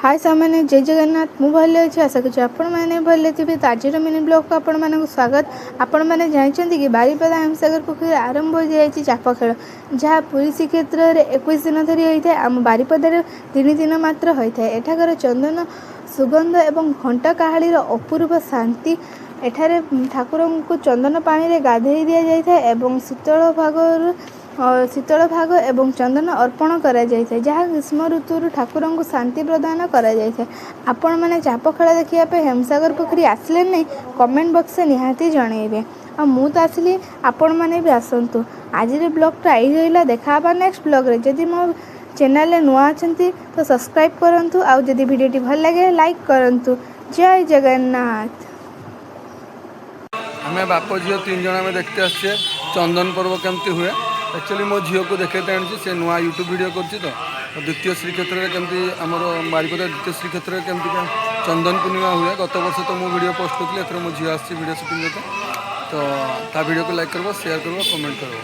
हाय सामान्य जय जगन्नाथ मु भले अच्छे आशा करूँ आपण मैंने भले थे। तो आज मिनी ब्लॉग को आपण मानक स्वागत। आपण मैंने जानते कि बारीपदा हिमसागर पुखरी आरंभ हो जाए चाप खेल जहाँ पुरी श्रीक्षेत्र में 21 दिन धरी होता है। आम बारीपदार 3 दिन मात्र होता है। एठाकर चंदन सुगंध एवं घंटा काहालीर अपूर्व शांति। एठारे ठाकुर को चंदन पानी रे गाधे दि जाए एवं शीतल भाग एवं चंदन अर्पण करा जाए जहाँ ग्रीष्म ऋतु ठाकुर को शांति प्रदान करा जाए। आपण मैंने चाप खेल देखा हेमसागर पुखरी आसले नहीं कमेंट बॉक्स से निहाती जनइबे। आ मु तो आसली आपण मैंने भी आसतु। आज ब्लॉगटा यही रहा। देखा नेक्स्ट ब्लॉग रे। जदि मो चैनल नुआ अच्छी तो सब्सक्राइब करंतु। आउ जदि वीडियोटी भल लगे लाइक करंतु। जय जगन्नाथ। हमें बाप झील 3 जन में देखते आसे चंदन पर्व केमती हुए। एक्चुअली मो झील को देखते आनी से नुआ यूट्यूब वीडियो कर द्वितीय श्रीक्षेत्र में केमती आमर बारीपदा द्वितीय श्रीक्षेत्र में केमती चंदन पूर्णिमा हुए। गत वर्ष तो मो वीडियो पोस्ट करी। एथर मो झील आसी वीडियो शूटिंग करते तो ता वीडियो को लाइक करबो शेयर करबो कमेंट करबो।